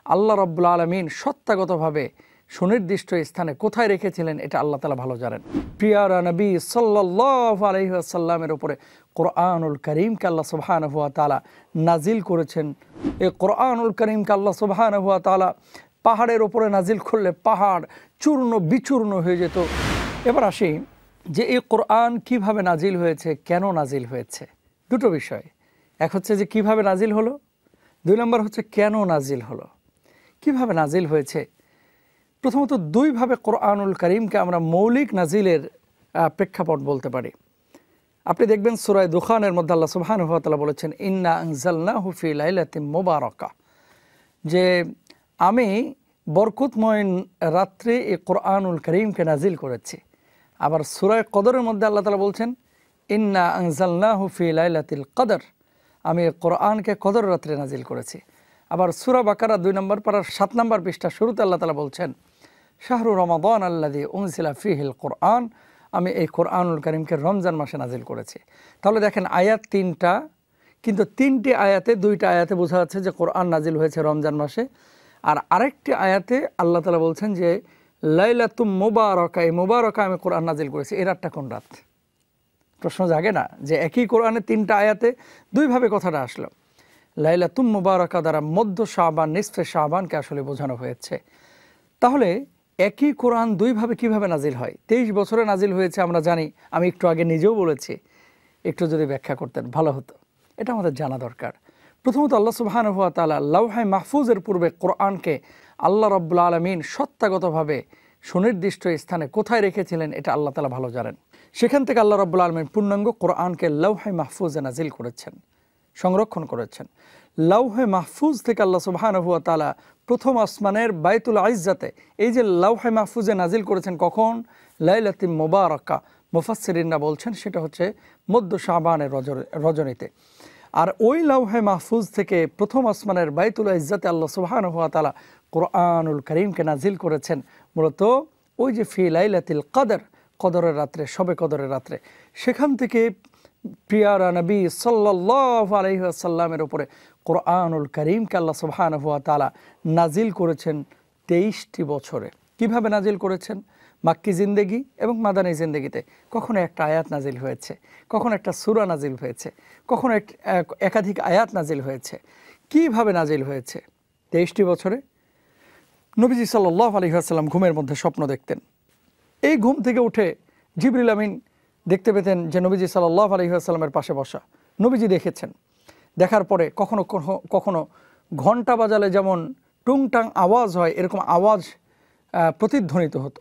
আল্লাহ রাব্বুল আলামিন সত্তাগতভাবে সুনির্দিষ্ট স্থানে কোথায় রেখেছিলেন এটা আল্লাহ তাআলা ভালো জানেন। প্রিয় নবী সাল্লাল্লাহু আলাইহি ওয়াসাল্লামের উপরে কোরআনুল কারীমকে আল্লাহ সুবহানাহু ওয়া তাআলা নাজিল করেছেন। এই কোরআনুল কারীমকে আল্লাহ সুবহানাহু ওয়া তাআলা পাহাড়ের উপরে নাজিল করলে পাহাড় চূর্ণ বিচূর্ণ হয়ে যেত। এবার আসি যে এই কোরআন কিভাবে নাজিল হয়েছে, কেন নাজিল হয়েছে। দুটো বিষয়, এক হচ্ছে যে কিভাবে নাজিল হলো, দুই নম্বর হচ্ছে কেন নাজিল হলো। কিভাবে নাজিল হয়েছে, প্রথমত দুইভাবে কোরআনুল কারীমকে আমরা মৌলিক নাজিলের প্রেক্ষাপট বলতে পারি। আপনি দেখবেন সূরা দুখানের মধ্যে আল্লাহ সুবহানাহু ওয়া তাআলা বলেছেন ইন্না আনজালনাহু ফি লাইলাতিন মুবারাকা, যে আমি বরকতময় রাত্রে এই কোরআনুল কারীমকে নাজিল করেছি। আবার সূরা কদরের মধ্যে আল্লাহ তাআলা বলছেন ইন্না আনজালনাহু ফি লাইলাতিল কদর, আমি এই কোরআনকে কদর রাত্রে নাজিল করেছি। আবার সূরা বাকারা 2 নম্বর পারার 7 নম্বর পৃষ্ঠা শুরুতে আল্লাহ তাআলা বলছেন শাহরু রমাদান আল্লাযী উনজিলা ফীহিল কোরআন, আমি এই কোরআনুল কারীমকে রমজান মাসে নাজিল করেছি। তাহলে দেখেন আয়াত 3টা, কিন্তু 3টি আয়াতে 2টা আয়াতে বোঝা যাচ্ছে যে কোরআন নাজিল হয়েছে রমজান মাসে, আর আরেকটি আয়াতে আল্লাহ তাআলা বলছেন যে লাইলাতুম মুবারাকা, এই মুবারাকা আমি কোরআন নাজিল করেছি। এই রাতটা কোন রাত? প্রশ্ন জাগে না যে একই কোরআনে 3টা আয়াতে দুইভাবে কথাটা আসলো। লাইলাতুম মুবারাকা দ্বারা মধ্য শাবান নিসফে শাবানকে আসলে বোঝানো হয়েছে। তাহলে একই কোরআন দুইভাবে কিভাবে নাজিল হয়? 23 বছরে নাজিল হয়েছে আমরা জানি, আমি একটু আগে নিজেও বলেছি, একটু যদি ব্যাখ্যা করতেন ভালো হতো, এটা আমাদের জানা দরকার। প্রথমত আল্লাহ সুবহানাহু ওয়া তাআলা লাওহে মাহফুজের পূর্বে কোরআনকে আল্লাহ রাব্বুল আলামিন সত্তাগতভাবে সুনির্দিষ্ট স্থানে কোথায় রেখেছিলেন এটা আল্লাহ তাআলা ভালো জানেন। সেখান থেকে আল্লাহ রাব্বুল আলামিন পূর্ণাঙ্গ কোরআনকে লাওহে মাহফুজে নাজিল করেছেন, সংরক্ষণ করেছেন। লাওহে মাহফুজ থেকে আল্লাহ সুবহানাহু ওয়া তাআলা প্রথম আসমানের বাইতুল ইজ্জাতে এই যে লাওহে মাহফুজে নাজিল করেছেন কখন? লাইলাতুম মুবারাকা। মুফাসসিরিনরা বলছেন সেটা হচ্ছে মধ্য শাবানের রজনীতে। আর ওই লাওহে মাহফুজ থেকে প্রথম আসমানের বাইতুল ইজ্জাতে আল্লাহ সুবহানাহু ওয়া তাআলা কোরআনুল কারীমকে নাজিল করেছেন মূলত ওই যে ফি লাইলাতিল কদর, কদরের রাত্রে, শবে কদরের রাত্রে। সেখান থেকে প্রিয়ারা নবী সাল্লাল্লাহু আলাইহি ওয়াসাল্লামের উপরে কোরআনুল কারীমকে আল্লাহ সুবহানাহু ওয়া তাআলা নাজিল করেছেন 23টি বছরে। কিভাবে নাজিল করেছেন? মাক্কি জিন্দেগি এবং মাদানী জিন্দেগিতে কখনো একটা আয়াত নাজিল হয়েছে, কখনো একটা সূরা নাজিল হয়েছে, কখনো একাধিক আয়াত নাজিল হয়েছে। কিভাবে নাজিল হয়েছে? 23টি বছরে নবীজি সাল্লাল্লাহু আলাইহি ওয়াসাল্লাম ঘুমের মধ্যে স্বপ্ন দেখতেন। এই ঘুম থেকে উঠে জিবরিল আমিন দেখতে পেতেন যে নবীজি সাল্লাল্লাহু আলাইহি ওয়াসাল্লামের পাশে বসা। নবীজি দেখেছেন, দেখার পরে কখনো কখনো ঘন্টা বাজালে যেমন টুংটাং আওয়াজ হয় এরকম আওয়াজ প্রতিধ্বনিত হতো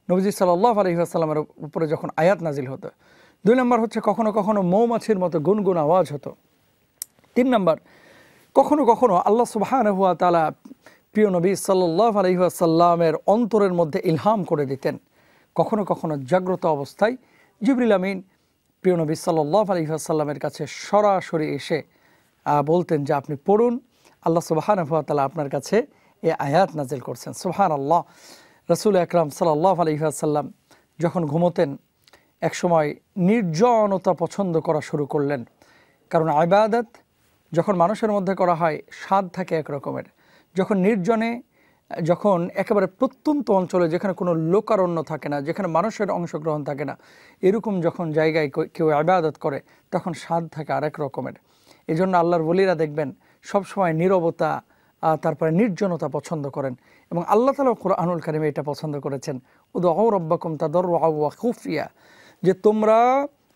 নবীজি সাল্লাল্লাহু আলাইহি ওয়াসাল্লামের উপরে যখন আয়াত নাজিল হতো। 2 নম্বর হচ্ছে কখনো কখনো মৌমাছির মতো গুনগুন আওয়াজ হতো। 3 নম্বর কখনো কখনো আল্লাহ সুবহানাহু ওয়া তাআলা প্রিয় নবী সাল্লাল্লাহু আলাইহি ওয়াসাল্লামের অন্তরের মধ্যে ইলহাম করে দিতেন। কখনো কখনো জাগ্রত অবস্থায় জিবরিল আমিন প্রিয় নবী সাল্লাল্লাহু আলাইহি ওয়াসাল্লামের কাছে সরাসরি এসে বলতেন যে আপনি পড়ুন, আল্লাহ সুবহানাহু ওয়া তাআলা আপনার কাছে এই আয়াত নাজিল করছেন। সুবহানাল্লাহ। রাসূল আকরাম সাল্লাল্লাহু আলাইহি ওয়াসাল্লাম যখন ঘুমোতেন একসময় নির্জনতা পছন্দ করা শুরু করলেন। কারণ ইবাদত যখন মানুষের মধ্যে করা হয় স্বাদ থাকে এক রকমের, যখন নির্জনে, যখন একেবারে প্রত্যন্ত অঞ্চলে যেখানে কোনো লোকারণ্য থাকে না, যেখানে মানুষের অংশগ্রহণ থাকে না, এরকম যখন জায়গায় কেউ ইবাদত করে তখন স্বাদ থাকে আরেক রকমের। এই জন্য আল্লাহর ওলিরা দেখবেন সবসময় নীরবতা তারপরে নির্জনতা পছন্দ করেন, এবং আল্লাহ তাআলা কোরআনুল কারীমে এটা পছন্দ করেছেন। উদউ রাব্বাকুম তাদাররুআ ওয়া খুফিয়া, যে তোমরা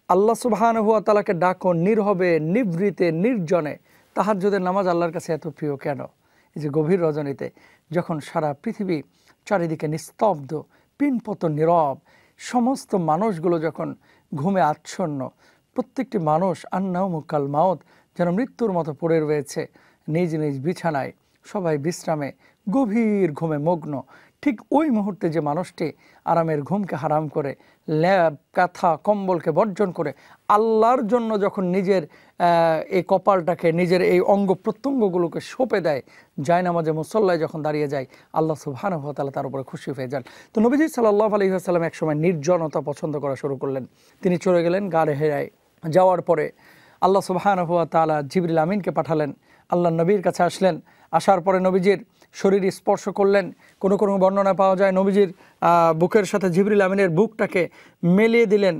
আল্লাহ সুবহানাহু ওয়া তাআলাকে ডাকো নীরবে, নিভৃতে, নির্জনে। তাহাজ্জুদের নামাজ আল্লাহর কাছে এত প্রিয় কেন? এই যে গভীর রজনীতে যখন সারা পৃথিবী চারিদিকে নিস্তব্ধ, পিনপত নীরব, সমস্ত মানুষগুলো যখন ঘুমে আচ্ছন্ন, প্রত্যেকটি মানুষ আন্নাউমু কাল মাউত, যেন মৃত্যুর মতো পড়ে রয়েছে নিজ নিজ বিছানায়, সবাই বিশ্রামে গভীর ঘুমে মগ্ন, ঠিক ওই মুহূর্তে যে মানুষটি আরামের ঘুমকে হারাম করে, ল্যাব কাঁথা কম্বলকে বর্জন করে আল্লাহর জন্য যখন নিজের এই কপালটাকে, নিজের এই অঙ্গ প্রত্যঙ্গগুলোকে সঁপে দেয়, জায়নামাজে মুসল্লায় যখন দাঁড়িয়ে যায়, আল্লাহ সুবহানাহু ওয়া তাআলা তার উপরে খুশি হয়ে যান। তো নবীজি সাল্লাল্লাহু আলাইহি ওয়াসাল্লাম একসময় নির্জনতা পছন্দ করা শুরু করলেন। তিনি চলে গেলেন গাড়ে হেরায়। যাওয়ার পরে আল্লাহ সুবহানাহু ওয়া তাআলা জিবরিল আমিনকে পাঠালেন, আল্লাহ নবীর কাছে আসলেন। আসার পরে নবীজির শরীর স্পর্শ করলেন। কোনো কোনো বর্ণনা পাওয়া যায় নবীজির বুকের সাথে জিবরিল আমিনের বুকটাকে মিলিয়ে দিলেন।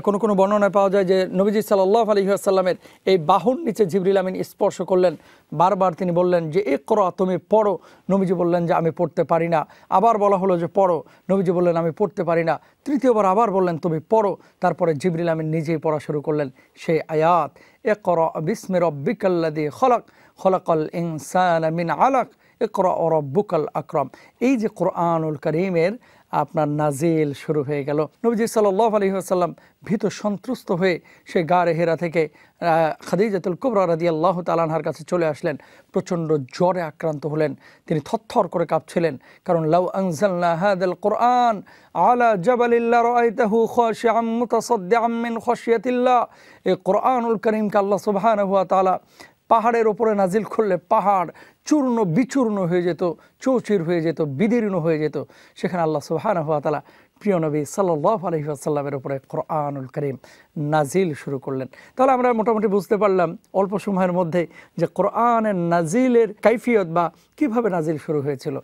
কোনো কোনো বর্ণনায় পাওয়া যায় যে নবীজি সাল্লাল্লাহু আলাইহি ওয়াসাল্লামের এই বাহুর নিচে জিবরিল আমিন স্পর্শ করলেন। বারবার তিনি বললেন যে ইকরা, তুমি পড়ো। নবীজি বললেন যে আমি পড়তে পারি না। আবার বলা হলো যে পড়ো। নবীজি বললেন আমি পড়তে পারি না। তৃতীয়বার আবার বললেন তুমি পড়ো। তারপরে জিবরিল আমিন নিজেই পড়া শুরু করলেন সেই আয়াত, ইকরা বিসমি রাব্বিকাল্লাযী খলাক, খলাকাল ইনসানা মিন আলাক, ইকরা রাব্বুকাল আকরাম। এই যে কোরআনুল কারীমের আপনার নাজিল শুরু হয়ে গেল। নবীজি সাল্লাল্লাহু আলাইহি ওয়াসাল্লাম ভীত সন্ত্রস্ত হয়ে সেই গারে হেরা থেকে খাদিজাতুল কুবরা রাদিয়াল্লাহু তাআলা আনহার কাছে চলে আসলেন। প্রচণ্ড জ্বরে আক্রান্ত হলেন, তিনি থরথর করে কাঁপছিলেন। কারণ লাউ আনজালনা হাযাল কুরআন আলা জাবালিন লারাআইতাহু খাশিআম মুতাসাদ্দিআম মিন খাশিয়াতিল্লাহ। এই কোরআনুল কারীমকে আল্লাহ সুবহানাহু ওয়া তাআলা পাহাড়ের ওপরে নাজিল করলে পাহাড় চূর্ণ বিচূর্ণ হয়ে যেত, চৌচির হয়ে যেত, বিদীর্ণ হয়ে যেত। সেখানে আল্লাহ সুবহানাহু ওয়া তাআলা প্রিয় নবী সাল্লাল্লাহু আলাইহি ওয়াসাল্লামের উপরে কোরআনুল কারীম নাজিল শুরু করলেন। তাহলে আমরা মোটামুটি বুঝতে পারলাম অল্প সময়ের মধ্যে যে কোরআনের নাজিলের কাইফিয়ত বা কিভাবে নাজিল শুরু হয়েছিল।